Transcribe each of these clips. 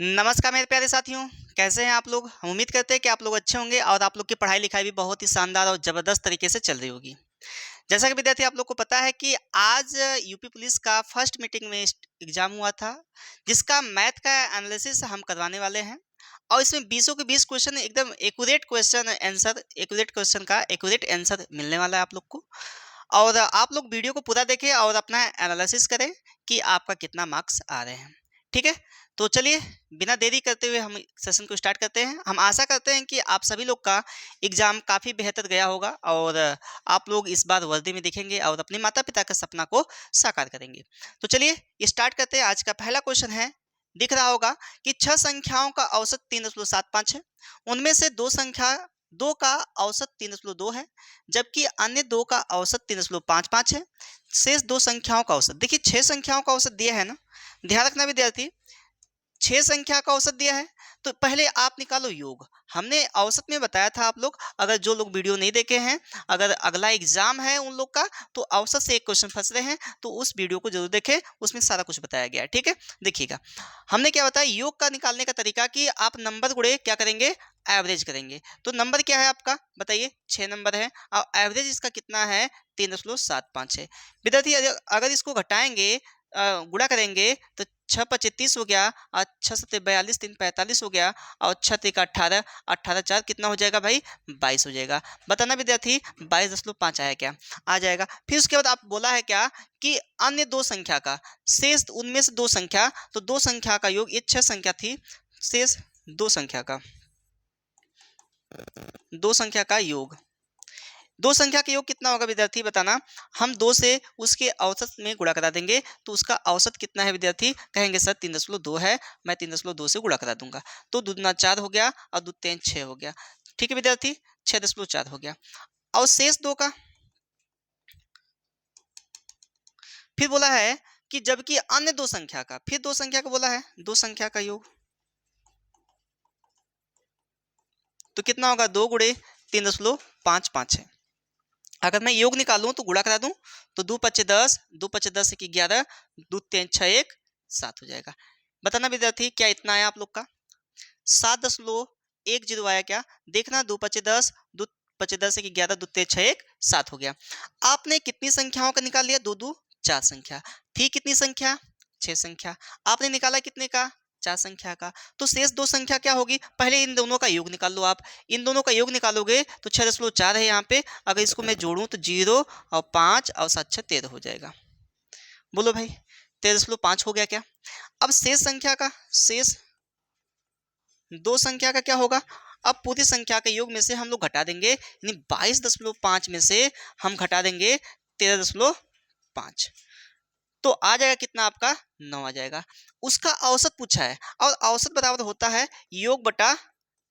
नमस्कार मेरे प्यारे साथियों, कैसे हैं आप लोग? हम उम्मीद करते हैं कि आप लोग अच्छे होंगे और आप लोग की पढ़ाई-लिखाई भी बहुत ही शानदार और ज़बरदस्त तरीके से चल रही होगी। जैसा कि विद्यार्थी आप लोग को पता है कि आज यूपी पुलिस का फर्स्ट मीटिंग में एग्ज़ाम हुआ था, जिसका मैथ का एनालिसिस हम करवाने वाले हैं और इसमें 20 के 20 क्वेश्चन एकदम एक्यूरेट क्वेश्चन का एक्यूरेट आंसर मिलने वाला है आप लोग को। और आप लोग वीडियो को पूरा देखें और अपना एनालिसिस करें कि आपका कितना मार्क्स आ रहे हैं। ठीक है? तो चलिए बिना देरी करते हुए हम सेशन को स्टार्ट करते हैं। हम आशा करते हैं कि आप सभी लोग का एग्ज़ाम काफ़ी बेहतर गया होगा और आप लोग इस बार वर्दी में दिखेंगे और अपने माता-पिता का सपना को साकार करेंगे। तो चलिए स्टार्ट करते हैं। आज का पहला क्वेश्चन है, दिख रहा होगा कि 6 संख्याओं का औसत 3.75 है। उनमें से 2 का औसत 3.2 है, जबकि अन्य 2 का औसत 3.55 है। शेष 2 संख्याओं का औसत, देखिए 6 संख्याओं का औसत दिया है ना, ध्यान रखना विद्यार्थी, 6 संख्या का औसत दिया है, तो पहले आप निकालो योग। हमने औसत में बताया था आप लोग, अगर जो लोग वीडियो नहीं देखे हैं, अगर अगला एग्ज़ाम है उन लोग का, तो औसत से एक क्वेश्चन फँस रहे हैं, तो उस वीडियो को ज़रूर देखें, उसमें सारा कुछ बताया गया है, ठीक है? देखिएगा, हमने क्या बताया योग का निकालने का तरीका कि आप नंबर गुणे क्या करेंगे, एवरेज करेंगे। तो नंबर क्या है आपका, बताइए 6 नंबर है और एवरेज इसका कितना है, 3.75 है। विद्यार्थी अगर इसको घटाएँगे गुणा करेंगे तो 6 पचे 30 हो गया और 6 सत्ते 42, 3 45 हो गया और 6 तिक 18, 18 4 कितना हो जाएगा भाई, 22 हो जाएगा। बताना विद्यार्थी 22.5 आया क्या? आ जाएगा। फिर उसके बाद आप बोला है क्या कि अन्य 2 संख्या का शेष, उनमें से 2 संख्या, तो 2 संख्या का योग, ये 6 संख्या थी, शेष 2 संख्या का, 2 संख्या का योग। 2 संख्या का योग कितना होगा विद्यार्थी बताना? हम 2 से उसके औसत में गुणा करा देंगे, तो उसका औसत कितना है विद्यार्थी? कहेंगे सर 3.2 है, मैं 3.2 से गुणा करा दूंगा। तो 2 दूना 4 हो गया और 2 तीन 6 हो गया। ठीक है विद्यार्थी, 6.4 हो गया। और शेष 2 का फिर बोला है कि जबकि अन्य 2 संख्या का, फिर 2 संख्या का बोला है, 2 संख्या का योग। तो कितना होगा, 2 गुणे 3.55 है। अगर मैं योग निकालूं तो गुणा करा दूं तो 2 पच्चे 10, 2 पच्चे 10 एक 11, 2 तीन 6 1 7 हो जाएगा। बताना विद्यार्थी क्या इतना आया आप लोग का? 7.10 आया क्या? देखना, 2 पच्चे 10, 2 पच्चे 10 एक 11, 2 तीन 6 1 7 हो गया। आपने कितनी संख्याओं का निकाल लिया? 2 2 4 संख्या थी, कितनी संख्या? 6 संख्या। आपने निकाला कितने का? 4 संख्या का। तो शेष 2 संख्या क्या होगी? पहले इन दोनों का योग निकाल लो आप। इन दोनों का योग निकालोगे तो 6.4 है यहाँ पे, अगर इसको मैं जोड़ूं तो 0 और 5 और 7 6 13 हो जाएगा। बोलो भाई, 13.5 हो गया क्या? अब शेष संख्या का, शेष 2 संख्या का क्या होगा? अब पूरी संख्या के योग में से हम लोग घटा देंगे, यानी 22.5 में से हम घटा देंगे 13.5, तो आ जाएगा कितना आपका? 9 आ जाएगा। उसका औसत पूछा है और औसत बराबर होता है योग बटा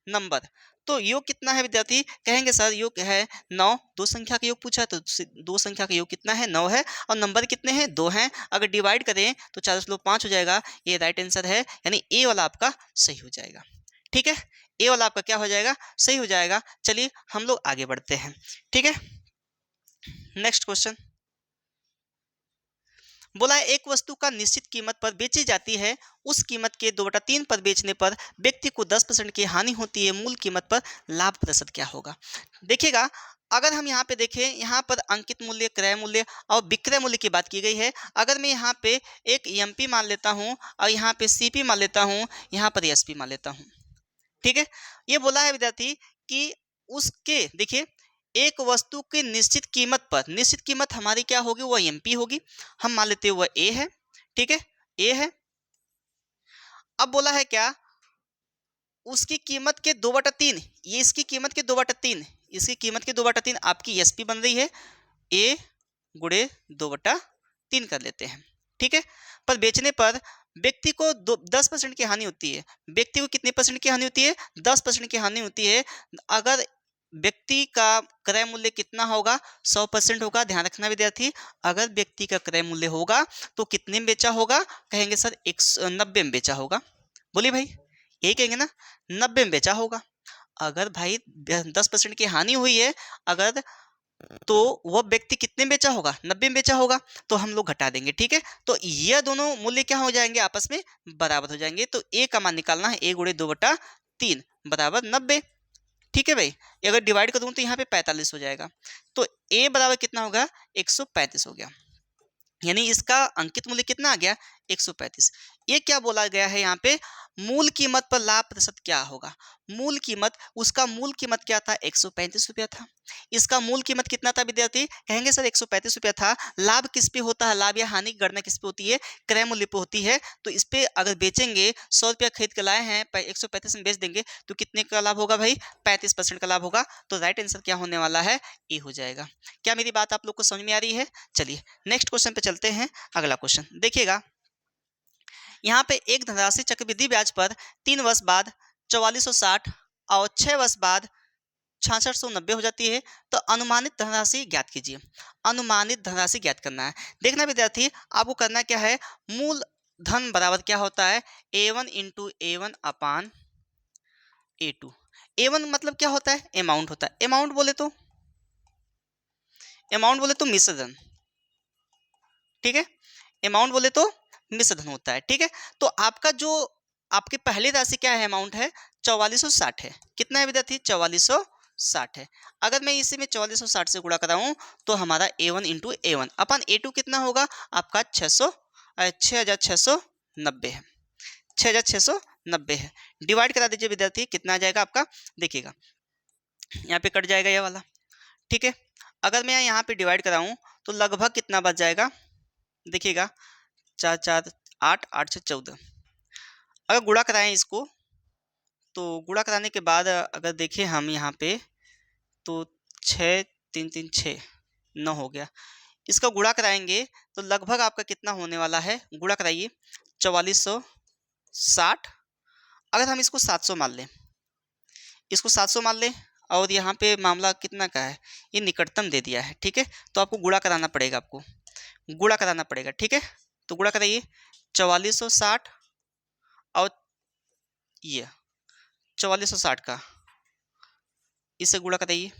नंबर। तो योग कितना है विद्यार्थी? कहेंगे सर योग है 9, 2 संख्या का योग पूछा है तो 2 संख्या का योग कितना है? 9 है और नंबर कितने हैं? 2 हैं। अगर डिवाइड करें तो 4.5 हो जाएगा। ये राइट आंसर है, यानी ए वाला आपका सही हो जाएगा। ठीक है, ए वाला आपका क्या हो जाएगा? सही हो जाएगा। चलिए हम लोग आगे बढ़ते हैं। ठीक है, नेक्स्ट क्वेश्चन बोला है, एक वस्तु का निश्चित कीमत पर बेची जाती है, उस कीमत के 2/3 पर बेचने पर व्यक्ति को 10% की हानि होती है, मूल कीमत पर लाभ प्रतिशत क्या होगा? देखिएगा, अगर हम यहाँ पे देखें, यहाँ पर अंकित मूल्य, क्रय मूल्य और विक्रय मूल्य की बात की गई है। अगर मैं यहाँ पे एक एमपी मान लेता हूँ और यहाँ पे सीपी मान लेता हूँ, यहाँ पर एसपी मान लेता हूँ, ठीक है, ये बोला है विद्यार्थी कि उसके, देखिए, एक वस्तु की निश्चित कीमत पर, निश्चित कीमत हमारी क्या होगी? वह एमपी होगी। हम मान लेते हैं वह ए है, ठीक है, ए है। अब बोला है क्या? उसकी कीमत के 2/3, ये इसकी कीमत के 2/3, इसकी कीमत के 2/3 आपकी एसपी बन रही है, ए गुणे 2/3 कर लेते हैं, ठीक है। पर बेचने पर व्यक्ति को 10% की हानि होती है। व्यक्ति को कितने परसेंट की हानि होती है? 10% की हानि होती है। अगर व्यक्ति का क्रय मूल्य कितना होगा? 100% होगा। ध्यान रखना विद्यार्थी, अगर व्यक्ति का क्रय मूल्य होगा तो कितने में बेचा होगा? कहेंगे सर 190 में बेचा होगा। बोलिए भाई, यही कहेंगे ना, 90 में बेचा होगा। अगर भाई 10% की हानि हुई है, अगर तो वह व्यक्ति कितने में बेचा होगा, 90 में बेचा होगा, तो हम लोग घटा देंगे। ठीक है, तो ये दोनों मूल्य क्या हो जाएंगे, आपस में बराबर हो जाएंगे। तो ए का मान निकालना है, ए गुणे 2/3 बराबर 90। ठीक है भाई, अगर डिवाइड कर दूं तो यहाँ पे 45 हो जाएगा। तो ए बराबर कितना होगा, 135 हो गया। यानी इसका अंकित मूल्य कितना आ गया, 135। ये क्या बोला गया है यहाँ पे, मूल कीमत पर लाभ प्रतिशत क्या होगा। मूल कीमत, उसका मूल कीमत क्या था, 135 रुपया था। इसका मूल कीमत कितना था विद्यार्थी, कहेंगे सर 135 रुपया था। लाभ किस पे होता है, लाभ या हानि की गणना किस पे होती है, क्रय मूल्य पे होती है। तो इस पे अगर बेचेंगे, 100 रुपया खरीद के लाए हैं, 135 में बेच देंगे, तो कितने का लाभ होगा भाई, 35% का लाभ होगा। तो राइट आंसर क्या होने वाला है, ए हो जाएगा। क्या मेरी बात आप लोग को समझ में आ रही है। चलिए नेक्स्ट क्वेश्चन पे चलते हैं। अगला क्वेश्चन देखिएगा, यहाँ पे एक धनराशि चक्रवृद्धि ब्याज पर 3 वर्ष बाद 4460 और 6 वर्ष बाद 6690 हो जाती है। तो अनुमानित धनराशि ज्ञात कीजिए। अनुमानित धनराशि ज्ञात करना है। देखना विद्यार्थी, आपको करना क्या है, मूल धन बराबर क्या होता है, A1 इंटू A1 अपान A2। A1 मतलब क्या होता है, अमाउंट होता है। अमाउंट बोले तो मिश्र धन। ठीक है, अमाउंट बोले तो मिश्र धन होता है। ठीक है, तो आपका जो आपकी पहली राशि क्या है, अमाउंट है 4460 है। कितना है विद्यार्थी, 4460 है। अगर मैं इसी में 4460 से गुणा कराऊं तो हमारा A1 इंटू A1 अपन A2 कितना होगा आपका 6690 है। 6690 है। डिवाइड करा दीजिए विद्यार्थी, कितना आ जाएगा आपका, देखिएगा यहाँ पे कट जाएगा ये वाला। ठीक है, अगर मैं यहाँ पे डिवाइड कराऊं तो लगभग कितना बच जाएगा, देखिएगा 4 4 8 8 से 14। अगर गुणा कराएं इसको, तो गुणा कराने के बाद अगर देखें हम यहाँ पे, तो 6 3 3 6 9 हो गया। इसका गुणा कराएंगे तो लगभग आपका कितना होने वाला है, गुणा कराइए 4460। अगर हम इसको 700 मान लें, इसको 700 मान लें, और यहाँ पे मामला कितना का है, ये निकटतम दे दिया है। ठीक है, तो आपको गुणा कराना पड़ेगा, आपको गुणा कराना पड़ेगा। ठीक है, तो गुणा कराइए 4460 और ये 4460 का इससे गुणा कराइए।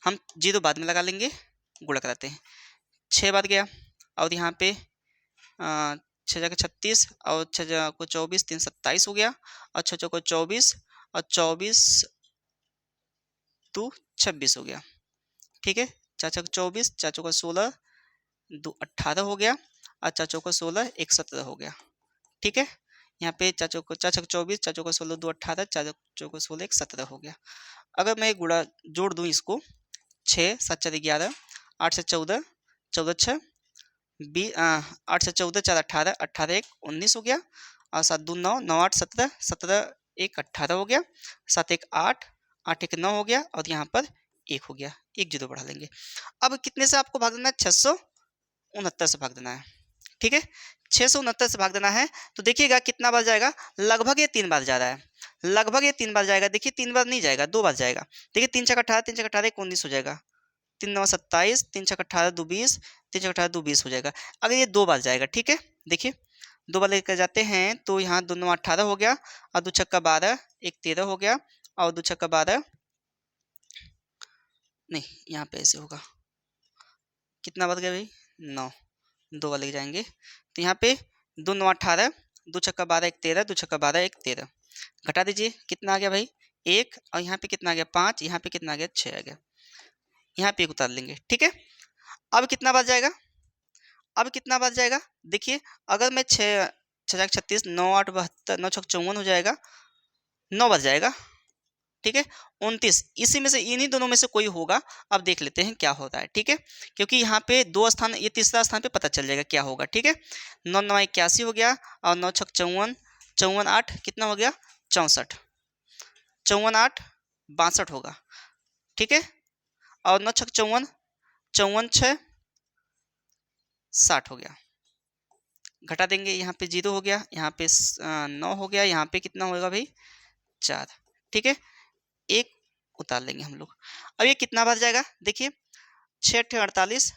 हम जीरो बाद में लगा लेंगे, गुणा कराते हैं। 6 बाद गया, और यहाँ पे 6 जगह 36 और 6 जगह को 24, 3 27 हो गया, और 6 चौको 24 और 24 2 26 हो गया। ठीक है, 4 चौको 24, 4 चौको 16 2 18 हो गया, और 4 चौको 16 1 17 हो गया। ठीक है, यहाँ पे 4 चौको 24, 4 चौको 16 2 18, 4 चौको 16 1 17 हो गया। अगर मैं गुणा जोड़ दूँ इसको, 6 7 4 11, 8 से 14 14 6 8 से 14 4 18 18 1 19 हो गया, और 7 2 9 9 8 17 17 1 18 हो गया, 7 1 8 8 1 9 हो गया, और यहाँ पर 1 हो गया। एक जीरो बढ़ा लेंगे। अब कितने से आपको भाग देना है, 669 से भाग देना है। ठीक है, 669 से भाग देना है। तो देखिएगा कितना बार जाएगा, लगभग ये 3 बार जा रहा है, लगभग ये 3 बार जाएगा। देखिए 3 बार नहीं जाएगा, 2 बार जाएगा। देखिए 3 छक 18, 3 छक 18 19 हो जाएगा, 3 9 27, 3 छक 18 2 20, 3 छक 18 2 20 हो जाएगा। अगर ये 2 बार जाएगा, ठीक है, देखिए 2 बार लेकर जाते हैं तो यहाँ 2 9 18 हो गया, और 2 छक्का 12 1 13 हो गया, और 2 छक्का 12 नहीं, यहाँ पे ऐसे होगा, कितना बच गया भाई 9, 2 बार लेके जाएंगे तो यहाँ पे 2 9 18, 2 छक्का 12 1 13, 2 छक्का 12 1 13, घटा दीजिए कितना आ गया भाई 1, और यहाँ पे कितना आ गया 5, यहाँ पे कितना आ गया 6 आ गया, यहाँ पे 1 उतार लेंगे। ठीक है, अब कितना बच जाएगा, अब कितना बच जाएगा, देखिए अगर मैं 6 6 36 9 8 72 9 छक 54 हो जाएगा, 9 बच जाएगा। ठीक है, 29, इसी में से इन्हीं दोनों में से कोई होगा। अब देख लेते हैं क्या होता है। ठीक है, क्योंकि यहाँ पे 2 स्थान, ये तीसरा स्थान पे पता चल जाएगा क्या होगा। ठीक है, 9 9 81 हो गया, और 9 छक 54 54 8 कितना हो गया 64, 54 8 62 होगा। ठीक है, और 9 छक 54 54 6 60 हो गया, घटा देंगे, यहाँ पे 0 हो गया, यहाँ पे 9 हो गया, यहाँ पे कितना होगा भाई 4। ठीक है, 1 उतार लेंगे हम लोग। अब ये कितना बार जाएगा, देखिए 6 8 48,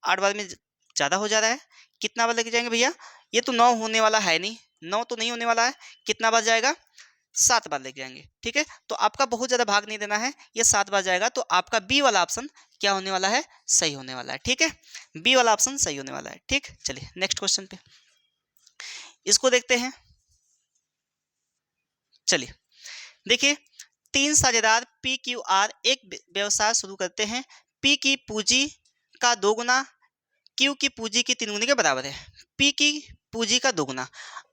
8 बार में ज़्यादा हो जा रहा है, कितना बार लेके जाएंगे भैया, ये तो 9 होने वाला है नहीं, 9 तो नहीं होने वाला है, कितना बार जाएगा 7 बार लेके जाएंगे, ठीक है। तो आपका बहुत ज़्यादा भाग नहीं देना है, ये 7 बार जाएगा, तो आपका बी वाला ऑप्शन क्या होने वाला है, सही होने वाला है, ठीक है। बी वाला ऑप्शन सही होने वाला है, ठीक। चलिए नेक्स्ट क्वेश्चन पे इसको देखते हैं। चलिए देखिए, 3 साझेदार पी क्यू आर एक व्यवसाय शुरू करते हैं। पी की पूंजी का 2 गुना क्यू की पूंजी की 3 गुने के बराबर है। पी की पूंजी का 2 गुना,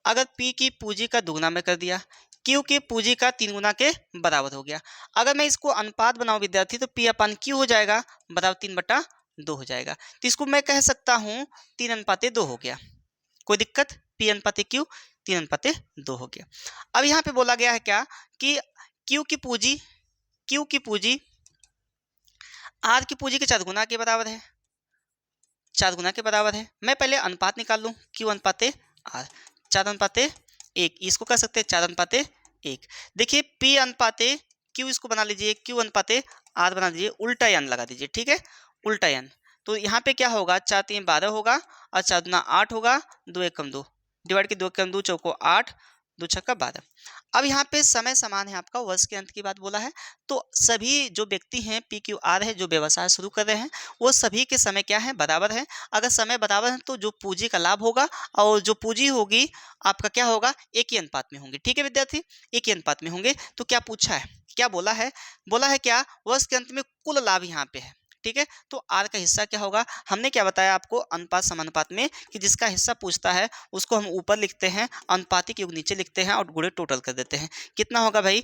अगर पी की पूंजी का 2 गुना मैं कर दिया, क्यू की पूंजी का 3 गुना के बराबर हो गया। अगर मैं इसको अनुपात बनाऊं विद्यार्थी, तो पी अपन क्यू हो जाएगा बराबर 3/2 हो जाएगा। तो इसको मैं कह सकता हूँ 3:2 हो गया। कोई दिक्कत, पी अनुपात क्यू 3:2 हो गया। अब यहाँ पे बोला गया है क्या कि क्यू की पूंजी आर की पूंजी के 4 गुना के बराबर है, 4 गुना के बराबर है। मैं पहले अनुपात निकाल लूँ, क्यू अनुपाते आर, 4:1, इसको कह सकते हैं 4:1। देखिए पी अनुपाते क्यू, इसको बना लीजिए क्यू अनुपाते आर बना दीजिए, उल्टा एन लगा दीजिए, ठीक है, उल्टा एन। तो यहाँ पे क्या होगा, 4×3 12 होगा और 4×2 8 होगा, 2×1 2, डिवाइड के 2×2 चौको 8, 2×6 12। अब यहाँ पे समय समान है आपका, वर्ष के अंत की बात बोला है। तो सभी जो व्यक्ति हैं पी क्यू आर है, जो व्यवसाय शुरू कर रहे हैं, वो सभी के समय क्या है, बराबर है। अगर समय बराबर है तो जो पूंजी का लाभ होगा और जो पूंजी होगी आपका क्या होगा, एक ही अनुपात में होंगे, ठीक है विद्यार्थी, एक ही अनुपात में होंगे। तो क्या पूछा है, क्या बोला है, बोला है क्या, वर्ष के अंत में कुल लाभ यहाँ पे है, ठीक है। तो आर का हिस्सा क्या होगा, हमने क्या बताया आपको अनुपात समानुपात में, कि जिसका हिस्सा पूछता है उसको हम ऊपर लिखते हैं, अनुपातिक योग नीचे लिखते हैं और गुणे टोटल कर देते हैं। कितना होगा भाई,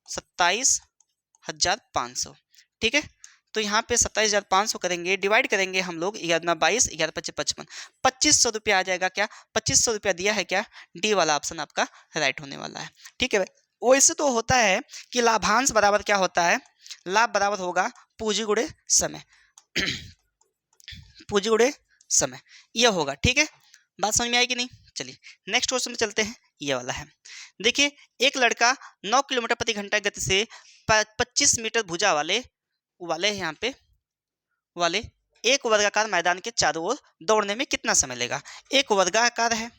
27,500, ठीक है। तो यहाँ पे 27,500 करेंगे, डिवाइड करेंगे हम लोग 11×22, 11×5 = 55, 2500 रुपया आ जाएगा। क्या 2500 रुपया दिया है क्या, डी वाला ऑप्शन आपका राइट होने वाला है, ठीक है भाई। वैसे तो होता है कि लाभांश बराबर क्या होता है, लाभ बराबर होगा पूंजी गुणे समय पूंजी गुणे समय, यह होगा, ठीक है। बात समझ में आई कि नहीं। चलिए नेक्स्ट क्वेश्चन में चलते हैं, ये वाला है। देखिए एक लड़का 9 किलोमीटर प्रति घंटा गति से 25 मीटर भुजा वाले वाले यहाँ पे वाले एक वर्गाकार मैदान के चारों ओर दौड़ने में कितना समय लेगा। एक वर्गाकार है,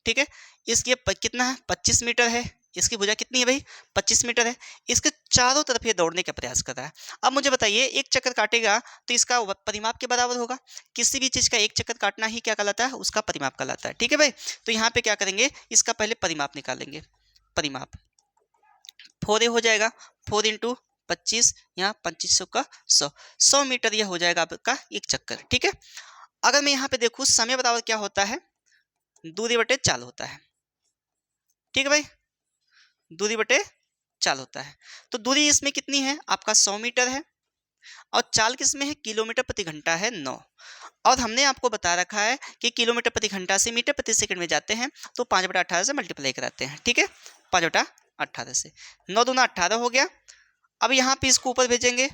ठीक है, इसकी कितना है, 25 मीटर है, इसकी भुजा कितनी है भाई, 25 मीटर है। इसके चारों तरफ ये दौड़ने का प्रयास कर रहा है। अब मुझे बताइए, एक चक्कर काटेगा तो इसका परिमाप के बराबर होगा। किसी भी चीज़ का एक चक्कर काटना ही क्या कहलाता है, उसका परिमाप कहलाता है, ठीक है भाई। तो यहाँ पे क्या करेंगे, इसका पहले परिमाप निकालेंगे, परिमाप 4 हो जाएगा, 4×25, यहाँ 2500 का 100 मीटर यह हो जाएगा आपका एक चक्कर, ठीक है। अगर मैं यहाँ पे देखूँ समय बराबर क्या होता है, दूरी बटे चाल होता है, ठीक है भाई, दूरी बटे चाल होता है। तो दूरी इसमें कितनी है आपका 100 मीटर है, और चाल किसमें है, किलोमीटर प्रति घंटा है 9। और हमने आपको बता रखा है कि किलोमीटर प्रति घंटा से मीटर प्रति सेकंड में जाते हैं तो 5/18 से मल्टीप्लाई कराते हैं, ठीक है, 5/18 से, 9×2 = 18 हो गया। अब यहाँ पे इसको ऊपर भेजेंगे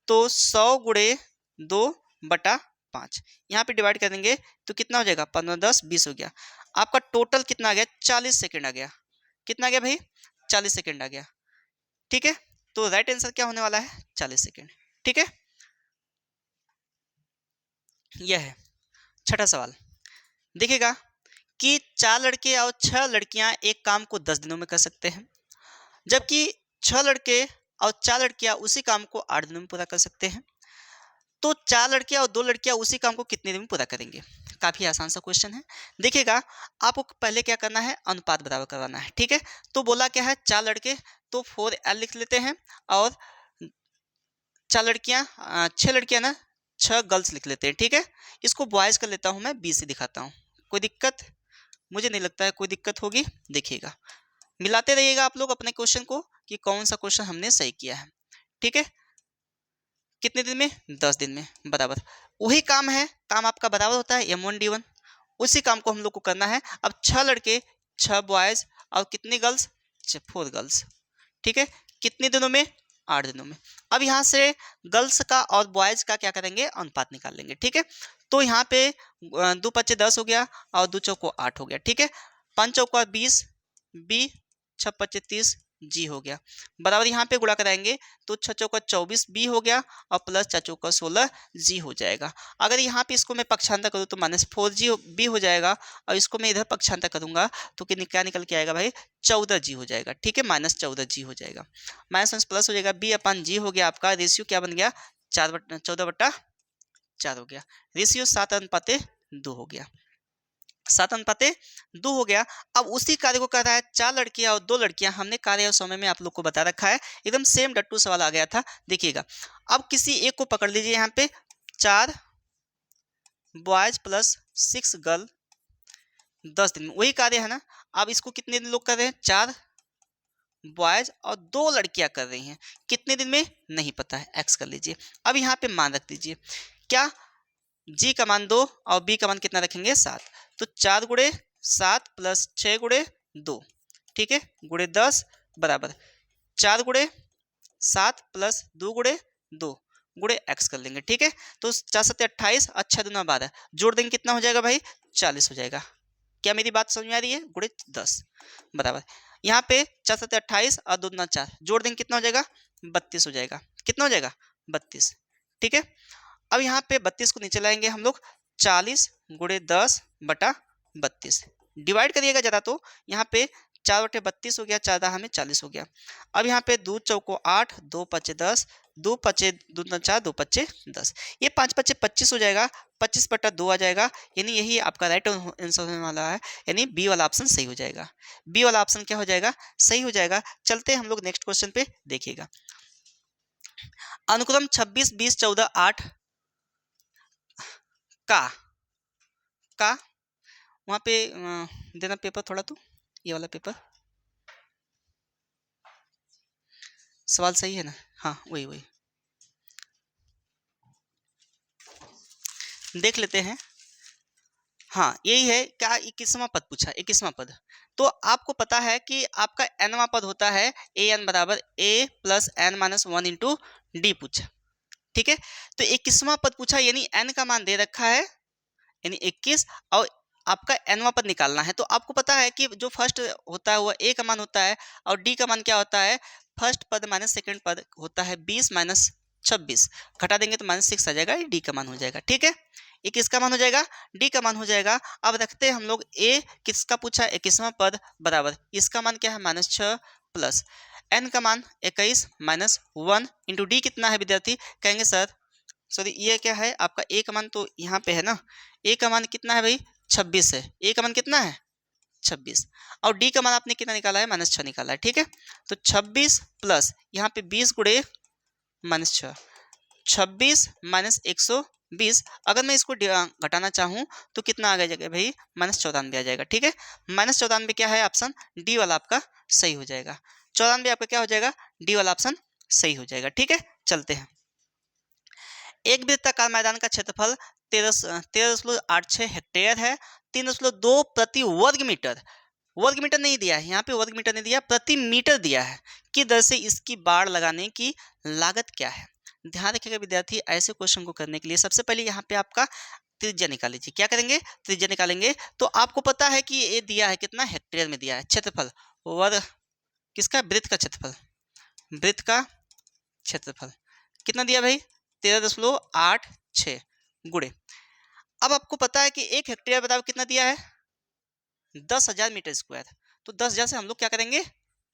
तो 100 × 2/5, यहाँ पे डिवाइड करेंगे तो कितना हो जाएगा, 15×10 = 20 हो गया। आपका टोटल कितना आ गया, 40 सेकेंड आ गया। कितना आ गया भाई, 40 सेकेंड आ गया, ठीक है। तो राइट आंसर क्या होने वाला है, 40 सेकेंड, ठीक है। यह है छठा सवाल। देखिएगा कि 4 लड़के और 6 लड़कियां एक काम को 10 दिनों में कर सकते हैं, जबकि 6 लड़के और 4 लड़कियां उसी काम को 8 दिनों में पूरा कर सकते हैं। तो 4 लड़कियां और 2 लड़कियां उसी काम को कितने दिन में पूरा करेंगे। काफ़ी आसान सा क्वेश्चन है। देखिएगा आपको पहले क्या करना है, अनुपात बराबर करवाना है, ठीक है। तो बोला क्या है, 4 लड़के तो 4L लिख लेते हैं, और 4 लड़कियां 6 लड़कियां ना 6 गर्ल्स लिख लेते हैं, ठीक है। इसको बॉयज़ कर लेता हूँ मैं, बी से दिखाता हूँ। कोई दिक्कत, मुझे नहीं लगता है कोई दिक्कत होगी। देखिएगा मिलाते रहिएगा आप लोग अपने क्वेश्चन को कि कौन सा क्वेश्चन हमने सही किया है, ठीक है। कितने दिन में, 10 दिन में, बराबर वही काम है, काम आपका बराबर होता है M1D1, उसी काम को हम लोग को करना है। अब 6 लड़के 6 बॉयज़ और कितनी गर्ल्स, 4 गर्ल्स, ठीक है। कितने दिनों में, 8 दिनों में। अब यहाँ से गर्ल्स का और बॉयज़ का क्या करेंगे, अनुपात निकाल लेंगे, ठीक है। तो यहाँ पे 2×5 = 10 हो गया और 2×4 = 8 हो गया, ठीक है। 5×4 = 20, 6×5 = 30, जी हो गया, बराबर यहाँ पे गुणा कराएंगे तो 6 चौका 24 बी हो गया और प्लस 4 चौका 16 जी हो जाएगा। अगर यहाँ पे इसको मैं पक्षांतर करूँ तो -4 जी बी हो जाएगा और इसको मैं इधर पक्षांतर करूंगा तो क्या निकल के आएगा भाई, 14 जी हो जाएगा। ठीक है, -14 जी हो जाएगा, माइनस प्लस हो जाएगा, बी अपन जी हो गया। आपका रेशियो क्या बन गया, 14/4 हो गया। रेशियो 7:2 हो गया, 7:2 हो गया। अब उसी कार्य को कर रहा है 4 लड़कियां और 2 लड़कियां। हमने कार्य और समय में आप लोग को बता रखा है, एकदम सेम डट्टू सवाल आ गया था। देखिएगा, अब किसी एक को पकड़ लीजिए, यहाँ पे 4 बॉयज प्लस 6 गर्ल 10 दिन में, वही कार्य है ना। अब इसको कितने दिन लोग कर रहे हैं, 4 बॉयज और 2 लड़कियां कर रही हैं, कितने दिन में नहीं पता है, एक्स कर लीजिए। अब यहाँ पे मान रख दीजिए, क्या जी का मान 2 और बी का मान कितना रखेंगे, 7। तो 4 गुणे 7 प्लस 6 गुणे 2, ठीक है, गुणे 10 बराबर 4 गुणे 7 प्लस 2 गुणे 2 गुणे एक्स कर लेंगे। ठीक है, तो 4 7 28 और 6 दूना 12, जोड़ देंगे कितना हो जाएगा भाई, 40 हो जाएगा। क्या मेरी बात समझ में आ रही है, गुणे 10 बराबर यहाँ पे 4 7 28 और 2 दूना 4, जोड़ देंगे कितना हो जाएगा, 32 हो जाएगा। कितना हो जाएगा, 32। ठीक है, अब यहाँ पे 32 को नीचे लाएंगे हम लोग, 40 गुणे 10/32 डिवाइड करिएगा जरा, तो यहाँ पे 4/32 हो गया, 4 दहा में 40 हो गया। अब यहाँ पे 2 चौको 8, 2 पचे 10, 2 पचे 2 दूना 4, 2 पचे 10, ये 5 पचे 25 हो जाएगा, 25/2 आ जाएगा, यानी यही आपका राइट आंसर होने वाला है, यानी बी वाला ऑप्शन सही हो जाएगा। बी वाला ऑप्शन क्या हो जाएगा, सही हो जाएगा। चलते हैं हम लोग नेक्स्ट क्वेश्चन पे, देखिएगा। अनुक्रम 26 20 14 8 का वहाँ पे देना पेपर थोड़ा, तो ये वाला पेपर, सवाल सही है ना, हाँ वही वही देख लेते हैं। हाँ यही है, क्या 21वां पद पूछा, 21वां पद। तो आपको पता है कि आपका nवां पद होता है ए एन बराबर a plus n minus 1 into d पूछा। ठीक है, तो 21वां पद पूछा, यानी n का मान दे रखा है, यानी 21, और आपका nवां पद निकालना है। तो आपको पता है कि जो फर्स्ट होता है वह a का मान होता है, और d का मान क्या होता है, फर्स्ट पद माइनस सेकंड पद होता है 20 माइनस 26, घटा देंगे तो -6 आ जाएगा, ये d का मान हो जाएगा। ठीक है, ये किसका मान हो जाएगा, d का मान हो जाएगा। अब रखते हैं हम लोग a किसका पूछा, 21वां पद बराबर इसका मान क्या है, -6 प्लस n का मान 21 माइनस 1 इंटू डी कितना है विद्यार्थी, कहेंगे सर सॉरी ये क्या है आपका a का मान, तो यहाँ पे है ना, a का मान कितना है भाई, 26 है, a का मान कितना है 26, और d का मान आपने कितना निकाला है, -6 निकाला है। ठीक है, तो 26 प्लस यहाँ पे 20 गुणे -6, 26 माइनस 120, अगर मैं इसको घटाना चाहूँ तो कितना आ जाएगा भाई, -94 आ जाएगा। ठीक है, -94 क्या है ऑप्शन डी वाला आपका सही हो जाएगा, 94 आपका क्या हो जाएगा, डी वाला ऑप्शन सही हो जाएगा। ठीक है, चलते हैं। एक वृत्ताकार मैदान का क्षेत्रफल 13.86 हेक्टेयर है, 3.2 प्रति वर्ग मीटर, वर्ग मीटर नहीं दिया है यहाँ पे, वर्ग मीटर नहीं दिया, प्रति मीटर दिया है, की दर से इसकी बाड़ लगाने की लागत क्या है। ध्यान रखिएगा विद्यार्थी, ऐसे क्वेश्चन को करने के लिए सबसे पहले यहाँ पे आपका त्रिज्या निकाल लीजिए। क्या करेंगे, त्रिज्या निकालेंगे। तो आपको पता है कि ये दिया है कितना, हेक्टेयर में दिया है। क्षेत्रफल वर्ग किसका, वृत्त का क्षेत्रफल, वृत्त का क्षेत्रफल कितना दिया भाई, 13.86 गुणे, अब आपको पता है कि 1 हेक्टेयर बताओ कितना दिया है, 10,000 मीटर स्क्वायर। तो 10,000 से हम लोग क्या करेंगे,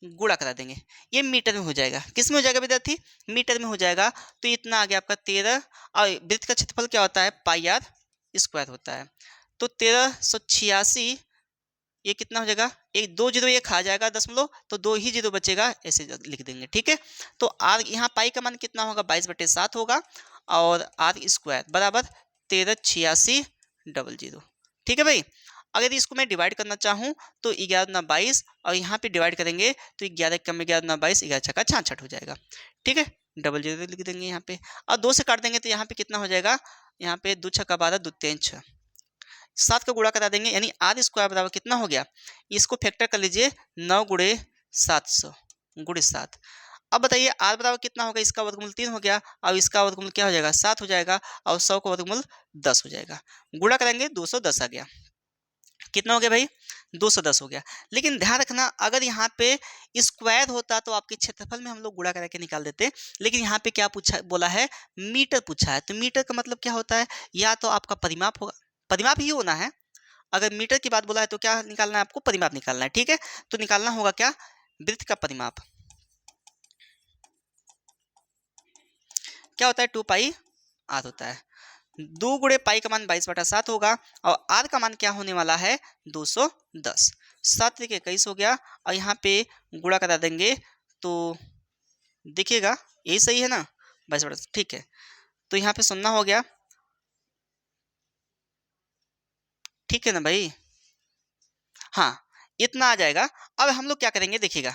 गुणा करा देंगे, ये मीटर में हो जाएगा। किस में हो जाएगा विद्यार्थी, मीटर में हो जाएगा। तो इतना आ गया आपका 13, और वृत्त का क्षेत्रफल क्या होता है, पाई आर स्क्वायर होता है। तो 1386, ये कितना हो जाएगा, एक 2 जीरो ये खा जाएगा दशमलव, तो 2 ही जीरो बचेगा, ऐसे लिख देंगे। ठीक है, तो आर यहाँ पाई का मान कितना होगा, 22/7 होगा, और आर स्क्वायर बराबर 138600। ठीक है भाई, अगर इसको मैं डिवाइड करना चाहूँ तो 11×22, और यहाँ पे डिवाइड करेंगे तो 11 कम 11×22, 11×6 हो जाएगा। ठीक है, 00 लिख देंगे यहाँ पे, और 2 से काट देंगे तो यहाँ पे कितना हो जाएगा, यहाँ पे 2 6 12, 2 3 6, 7 का गुणा करा देंगे, यानी आर स्क्वायर बराबर कितना हो गया, इसको फैक्टर कर लीजिए, 9 गुणे 700 गुणे 7। अब बताइए आर बराबर कितना होगा, इसका वर्गमूल 3 हो गया, और इसका वर्गमूल क्या हो जाएगा, 7 हो जाएगा, और 100 का वर्गमूल 10 हो जाएगा। गुणा करेंगे 210 आ गया। कितना हो गया भाई, 210 हो गया। लेकिन ध्यान रखना, अगर यहाँ पे स्क्वायर होता तो आपके क्षेत्रफल में हम लोग गुणा करके निकाल देते, लेकिन यहाँ पे क्या पूछा बोला है, मीटर पूछा है। तो मीटर का मतलब क्या होता है, या तो आपका परिमाप होगा, परिमाप ही होना है। अगर मीटर की बात बोला है तो क्या निकालना है आपको, परिमाप निकालना है, ठीक है। तो निकालना होगा क्या, वृत्त का परिमाप क्या होता है, 2 पाई आर होता है। 2 गुणे पाई का मान 22/7 होगा, और आर का मान क्या होने वाला है, 210। 7 के 21 हो गया, और यहाँ पे गुणा करा देंगे तो देखिएगा यही सही है ना, 22/7, ठीक है। तो यहाँ पे 0 हो गया, ठीक है ना भाई, हाँ इतना आ जाएगा। अब हम लोग क्या करेंगे, देखिएगा,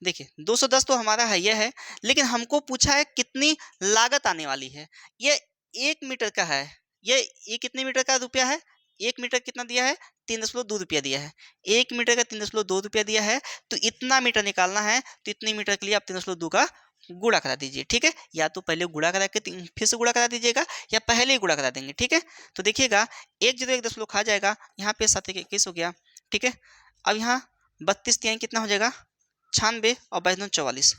देखिए 210 तो हमारा है, यह है, लेकिन हमको पूछा है कितनी लागत आने वाली है। ये 1 मीटर का है, ये कितने मीटर का रुपया है, 1 मीटर कितना दिया है, 3.2 रुपया दिया है। 1 मीटर का 3.2 रुपया दिया है, तो इतना मीटर निकालना है, तो इतने मीटर के लिए आप 3.2 का गुणा करा दीजिए, ठीक है। या तो पहले गुणा करा के फिर से गुणा करा दीजिएगा, या पहले ही गुणा करा देंगे, ठीक है। तो देखिएगा 1 जीरो 1 दशमलव खा जाएगा, यहाँ पे 7 के 21 हो गया, ठीक है। अब यहाँ 32 तिहाई कितना हो जाएगा, 96, और 44,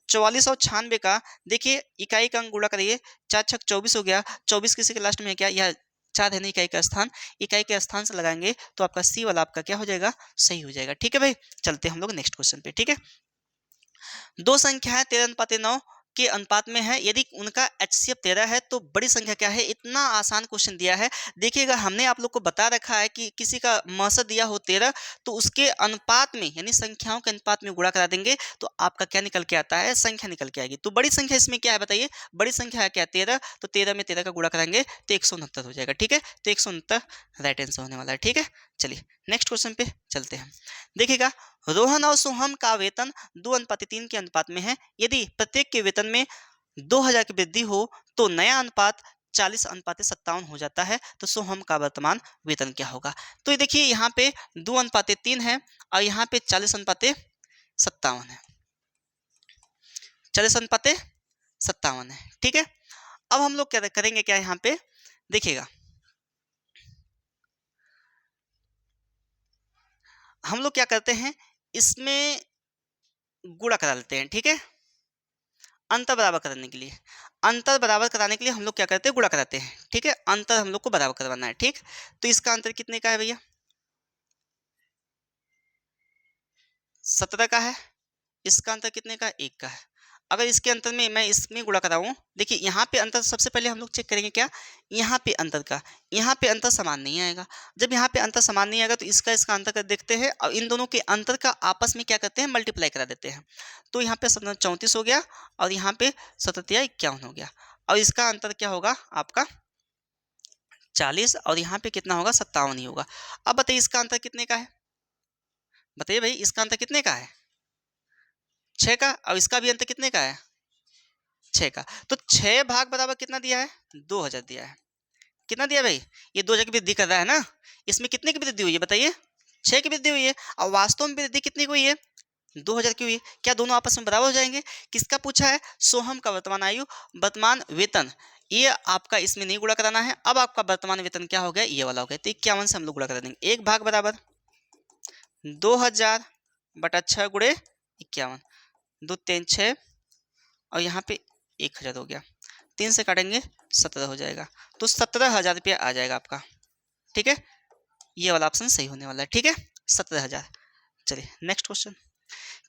44 और 96 का देखिए इकाई का अंक गुणा करिए, 4 छक 24 हो गया। 24 किसी के लास्ट में है क्या, यह 4 है ना इकाई का स्थान, इकाई के स्थान से लगाएंगे तो आपका सी वाला आपका क्या हो जाएगा, सही हो जाएगा, ठीक है भाई। चलते हम लोग नेक्स्ट क्वेश्चन पे, ठीक है। दो संख्याएं 13:9 के अनुपात में है, यदि उनका एचसीएफ 13 है तो बड़ी संख्या क्या है। इतना आसान क्वेश्चन दिया है, देखिएगा हमने आप लोग को बता रखा है कि किसी का मौसत दिया हो 13, तो उसके अनुपात में यानी संख्याओं के अनुपात में गुणा करा देंगे तो आपका क्या निकल के आता है, संख्या निकल के आएगी। तो बड़ी संख्या इसमें क्या है बताइए, बड़ी संख्या है क्या 13, तो 13 में 13 का गुणा कराएंगे तो 169 हो जाएगा, ठीक है। तो 169 राइट आंसर होने वाला है, ठीक है। चलिए नेक्स्ट क्वेश्चन पे चलते हैं। देखिएगा रोहन और सोहम का वेतन 2:3 के अनुपात में है, यदि प्रत्येक के वेतन में 2000 की वृद्धि हो तो नया अनुपात 40:57 हो जाता है, तो सोहम का वर्तमान वेतन क्या होगा। तो ये देखिए यहाँ पे 2:3 है, और यहाँ पे 40:57 है, 40:57 है, ठीक है। अब हम लोग क्या करेंगे, क्या यहाँ पे देखिएगा, हम लोग क्या करते हैं, इसमें गुणा करा लेते हैं, ठीक है। अंतर बराबर करने के लिए, अंतर बराबर कराने के लिए हम लोग क्या करते हैं, गुणा कराते हैं, ठीक है। अंतर हम लोग को बराबर करवाना है, ठीक। तो इसका अंतर कितने का है भैया, 17 का है। इसका अंतर कितने का, 1 का है। अगर इसके अंतर में मैं इसमें गुणा कराऊं, देखिए यहाँ पे अंतर सबसे पहले हम लोग चेक करेंगे क्या, यहाँ पे अंतर का, यहाँ पे अंतर समान नहीं आएगा। जब यहाँ पे अंतर समान नहीं आएगा तो इसका इसका अंतर कर देखते हैं, और इन दोनों के अंतर का आपस में क्या करते हैं, मल्टीप्लाई करा देते हैं। तो यहाँ पे 34 हो गया, और यहाँ पे 57 हो गया, और इसका अंतर क्या होगा आपका 40, और यहाँ पे कितना होगा 57 ही होगा। अब बताइए इसका अंतर कितने का है, बताइए भाई इसका अंतर कितने का है, 6 का, और इसका भी अंतर कितने का है, 6 का। तो 6 भाग बराबर कितना दिया है, 2000 दिया है। कितना दिया भाई, ये 2000 की वृद्धि कर रहा है ना, इसमें कितने की वृद्धि हुई है बताइए, 6 की वृद्धि हुई है, और वास्तव में वृद्धि कितनी की हुई है, 2000 की हुई है। क्या दोनों आपस में बराबर हो जाएंगे। किसका पूछा है, सोहम का वर्तमान आयु, वर्तमान वेतन, ये आपका इसमें नहीं गुणा कराना है। अब आपका वर्तमान वेतन क्या हो गया, ये वाला हो गया, तो 51 से हम लोग गुणा करा देंगे। 1 भाग बराबर 2000/6 गुणे 51, 2 3 6, और यहाँ पे 1000 हो गया, 3 से काटेंगे 17 हो जाएगा, तो 17,000 रुपया आ जाएगा आपका, ठीक है। ये वाला ऑप्शन सही होने वाला है, ठीक है, 17,000। चलिए नेक्स्ट क्वेश्चन।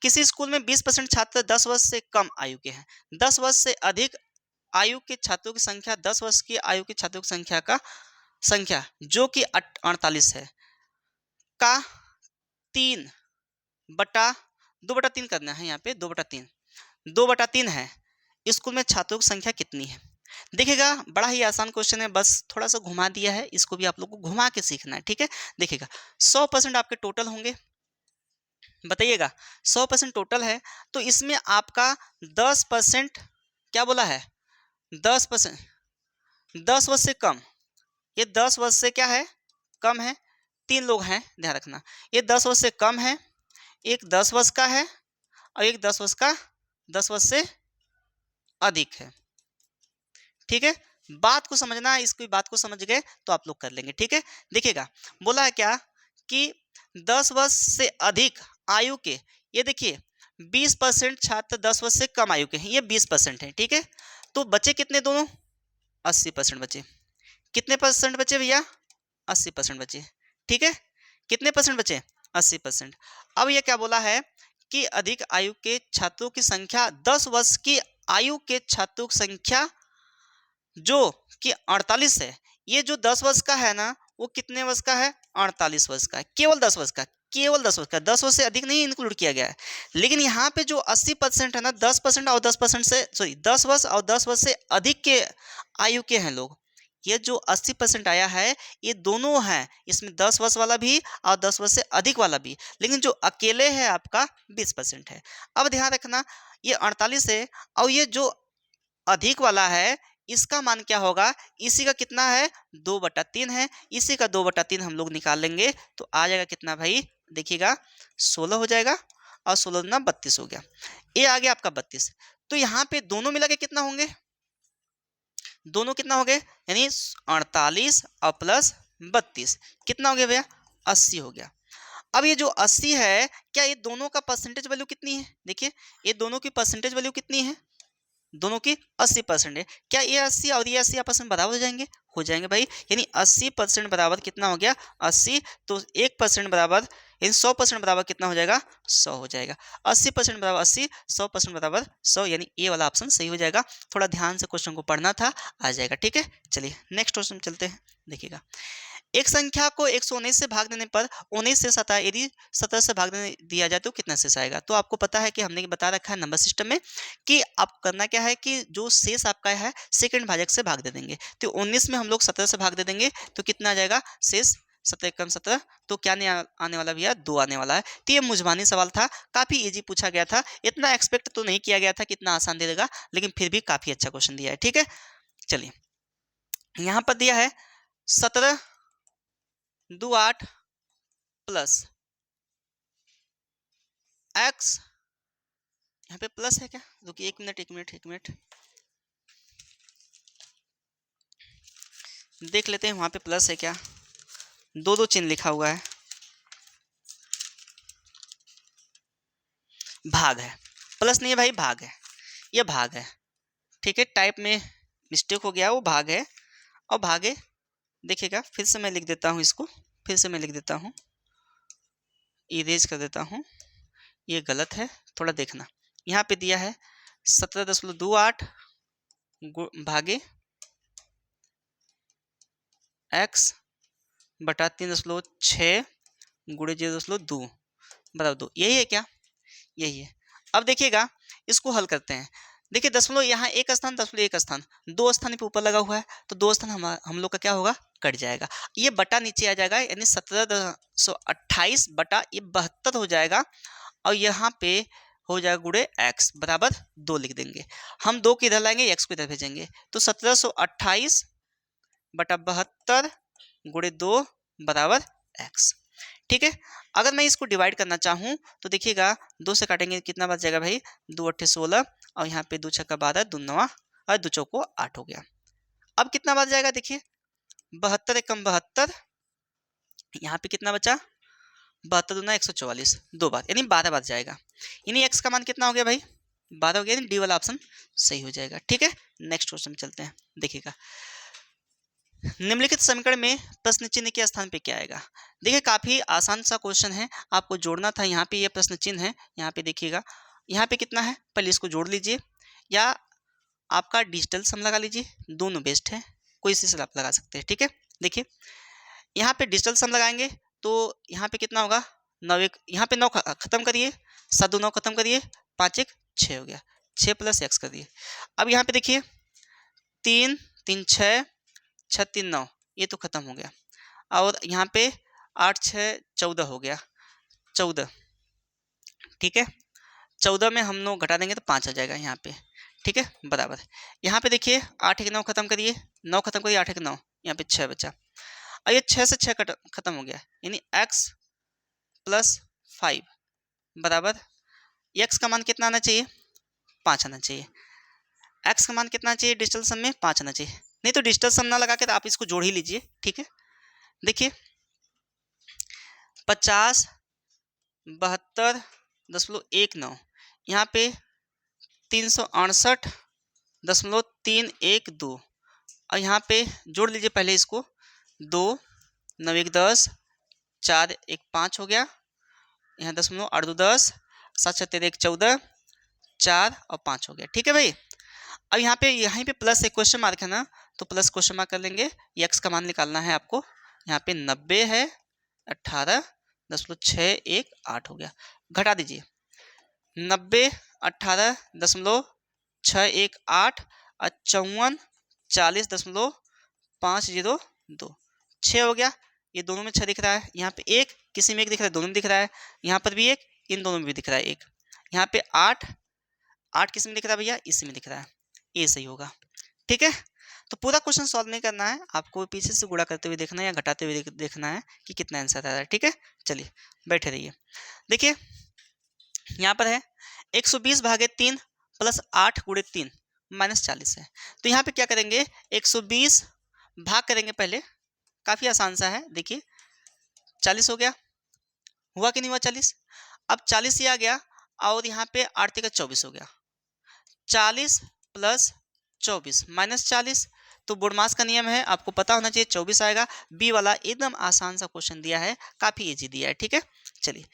किसी स्कूल में 20% छात्र 10 वर्ष से कम आयु के हैं, 10 वर्ष से अधिक आयु के छात्रों की संख्या, 10 वर्ष की आयु के छात्रों की संख्या जो कि 48 है, का 2/3 करना है। यहाँ पे 2/3, 2/3 है, स्कूल में छात्रों की संख्या कितनी है। देखिएगा बड़ा ही आसान क्वेश्चन है, बस थोड़ा सा घुमा दिया है, इसको भी आप लोग को घुमा के सीखना है, ठीक है। देखिएगा 100% आपके टोटल होंगे, बताइएगा 100% टोटल है, तो इसमें आपका 10% क्या बोला है, 10%, 10 वर्ष से कम, ये 10 वर्ष से क्या है, कम है। 3 लोग हैं, ध्यान रखना, ये 10 वर्ष से कम है, एक 10 वर्ष का है, और एक 10 वर्ष से अधिक है, ठीक है। बात को समझना है, इसकी बात को समझ गए तो आप लोग कर लेंगे। ठीक है, देखिएगा बोला है क्या कि 10 वर्ष से अधिक आयु के, ये देखिए 20% छात्र 10 वर्ष से कम आयु के हैं, ये 20% है। ठीक है, तो बचे कितने दोनों, 80% बचे। कितने परसेंट बचे भैया, 80% बचे। ठीक है, कितने परसेंट बचे, 80%। अब ये क्या बोला है कि अधिक आयु के छात्रों की संख्या, 10 वर्ष की आयु के छात्रों की संख्या जो कि 48 है। ये जो 10 वर्ष का है ना, वो कितने वर्ष का है, 48 वर्ष का है, केवल 10 वर्ष का, केवल 10 वर्ष का, 10 वर्ष से अधिक नहीं इंक्लूड किया गया है। लेकिन यहाँ पे जो 80% है ना, 10% और 10% से, सॉरी 10 वर्ष और 10 वर्ष से अधिक के आयु के हैं लोग, ये जो 80% आया है ये दोनों हैं, इसमें 10 वर्ष वाला भी और 10 वर्ष से अधिक वाला भी, लेकिन जो अकेले है आपका 20% है। अब ध्यान रखना, ये 48 है और ये जो अधिक वाला है इसका मान क्या होगा, इसी का कितना है, 2/3 है, इसी का 2/3 हम लोग निकाल लेंगे तो आ जाएगा कितना भाई, देखिएगा 16 हो जाएगा और 16 दूना 32 हो गया, ये आ गया आपका 32। तो यहाँ पे दोनों मिला के कितना होंगे, दोनों कितना हो गए, यानी 48 और प्लस 32 कितना हो गया भैया, 80 हो गया। अब ये जो 80 है, क्या ये दोनों का परसेंटेज वैल्यू कितनी है, देखिए ये दोनों की परसेंटेज वैल्यू कितनी है, दोनों की 80% है। क्या ये 80 और ये 80 आपस में बराबर हो जाएंगे भाई, यानी 80% बराबर कितना हो गया, 80, तो 1% बराबर, यानी 100% बराबर कितना हो जाएगा, 100 हो जाएगा। 80% बराबर 80, 100% बराबर 100, यानी ये वाला ऑप्शन सही हो जाएगा। थोड़ा ध्यान से क्वेश्चन को पढ़ना था, आ जाएगा। ठीक है, चलिए नेक्स्ट क्वेश्चन चलते हैं। देखिएगा, एक संख्या को 119 से भाग देने पर 19 से 17, यदि 17 से भाग देने दिया जाए तो कितना शेष आएगा। तो आपको पता है कि हमने बता रखा है नंबर सिस्टम में कि आपको करना क्या है कि जो शेष आपका है सेकंड भाजक से भाग दे देंगे। तो 19 में हम लोग 17 से भाग दे देंगे तो कितना आ जाएगा शेष, 17 एकम 17, तो क्या नहीं आने वाला भैया, 2 आने वाला है। तो ये मुझमानी सवाल था, काफ़ी इजी पूछा गया था, इतना एक्सपेक्ट तो नहीं किया गया था कि इतना आसान दे देगा, लेकिन फिर भी काफ़ी अच्छा क्वेश्चन दिया है। ठीक है, चलिए यहाँ पर दिया है 17 2 8 प्लस x, यहाँ पे प्लस है क्या, रुकिए 1 मिनट देख लेते हैं वहाँ पे प्लस है क्या, दो चिन्ह लिखा हुआ है, भाग है, प्लस नहीं है भाई, भाग है, ये भाग है। ठीक है, टाइप में मिस्टेक हो गया, वो भाग है और भागे, देखिएगा फिर से मैं लिख देता हूँ इसको, फिर से मैं लिख देता हूँ, इरेज कर देता हूँ, ये गलत है, थोड़ा देखना। यहाँ पे दिया है 17.28 भागे x बटा 3.6 गुणे 0.2 बराबर 2, यही है क्या, यही है। अब देखिएगा इसको हल करते हैं। देखिए दशमलव यहाँ एक स्थान, दशमलव एक स्थान, 2 स्थान पे ऊपर लगा हुआ है, तो 2 स्थान हम लोग का क्या होगा, कट जाएगा, ये बटा नीचे आ जाएगा, यानी 1728 बटा ये 72 हो जाएगा, और यहाँ पे हो जाएगा गुणे x बराबर 2 लिख देंगे। हम 2 को इधर लाएंगे, x को इधर भेजेंगे, तो 1728 बटा 72 गुणे 2 बराबर x। ठीक है, अगर मैं इसको डिवाइड करना चाहूँ तो देखिएगा 2 से काटेंगे कितना बच जाएगा भाई, 2 8 16, और यहाँ पे 2 छक्का 12, 2 9 और 2 चौको 8 हो गया। अब कितना बच जाएगा, देखिए 72 एकम 72, यहाँ पे कितना बचा, 72 दूना 144, 2 बार यानी 12 बच जाएगा, यानी x का मान कितना हो गया भाई, 12 हो गया, यानी डी वाला ऑप्शन सही हो जाएगा। ठीक है, नेक्स्ट क्वेश्चन में चलते हैं। देखिएगा निम्नलिखित समीकरण में प्रश्न चिन्ह के स्थान पे क्या आएगा। देखिए काफ़ी आसान सा क्वेश्चन है, आपको जोड़ना था, यहाँ पे ये प्रश्न चिन्ह है, यहाँ पे देखिएगा, यहाँ पे कितना है, पहले इसको जोड़ लीजिए, या आपका डिजिटल सम लगा लीजिए, दोनों बेस्ट है, कोई सी से आप लगा सकते हैं। ठीक है, देखिए यहाँ पे डिजिटल सम लगाएंगे तो यहाँ पे कितना होगा, 9 1, यहाँ पे 9 खत्म करिए, 7 2 9 खत्म करिए, 5 1 6 हो गया, 6 प्लस x कर दिए। अब यहाँ पे देखिए 3 3 6 6 3 9, ये तो खत्म हो गया, और यहाँ पे 8 6 14 हो गया, 14। ठीक है, 14 में हम लोग घटा देंगे तो 5 आ जाएगा यहाँ पे। ठीक है, बराबर यहाँ पे देखिए 8 1 9 खत्म करिए, 9 खत्म करिए, 8 1 9, यहाँ पे 6 बचा, और ये 6 से 6 खत्म हो गया, यानी x प्लस 5 बराबर, x का मान कितना आना चाहिए, 5 आना चाहिए, x का मान कितना चाहिए डिजिटल सम में, 5 आना चाहिए। नहीं तो डिजिटल सम ना लगा के आप इसको जोड़ ही लीजिए, ठीक है। देखिए 50 72.19, यहाँ पे 368.312, और यहाँ पे जोड़ लीजिए पहले इसको, 2 9 1 10, 4 1 5 हो गया, यहाँ 10.8 7 7 13 1 14, 4 और 5 हो गया, ठीक है भाई। अब यहाँ पे यहीं पे प्लस एक क्वेश्चन मार्क है ना, तो प्लस क्वेश्चन मार्क कर लेंगे, एक्स का मान निकालना है आपको। यहाँ पे 90 है, 18.618 हो गया, घटा दीजिए 90 18.618 और 54.40.502, 6 हो गया। ये दोनों में 6 दिख रहा है, यहाँ पे एक किसी में एक दिख रहा है, दोनों में दिख रहा है, यहाँ पर भी एक, इन दोनों में भी दिख रहा है एक, यहाँ पे 8 किस में दिख रहा है भैया, इसी में दिख रहा है, ये सही होगा, ठीक है। तो पूरा क्वेश्चन सॉल्व नहीं करना है आपको, पीछे से गुणा करते हुए देखना है या घटाते हुए देखना है कि कितना आंसर आ रहा है, ठीक है। चलिए बैठे रहिए। देखिए यहाँ पर है 120 भागे 3 प्लस 8 गुणे 3 -40 है। तो यहाँ पे क्या करेंगे, 120 भाग करेंगे पहले, काफ़ी आसान सा है। देखिए 40 हो गया, हुआ कि नहीं हुआ 40। अब 40 ही आ गया, और यहाँ पे 8 का 24 हो गया, 40 प्लस 24 -40, तो बोडमास का नियम है, आपको पता होना चाहिए 24 आएगा। बी वाला एकदम आसान सा क्वेश्चन दिया है, काफ़ी इजी दिया है, ठीक है। चलिए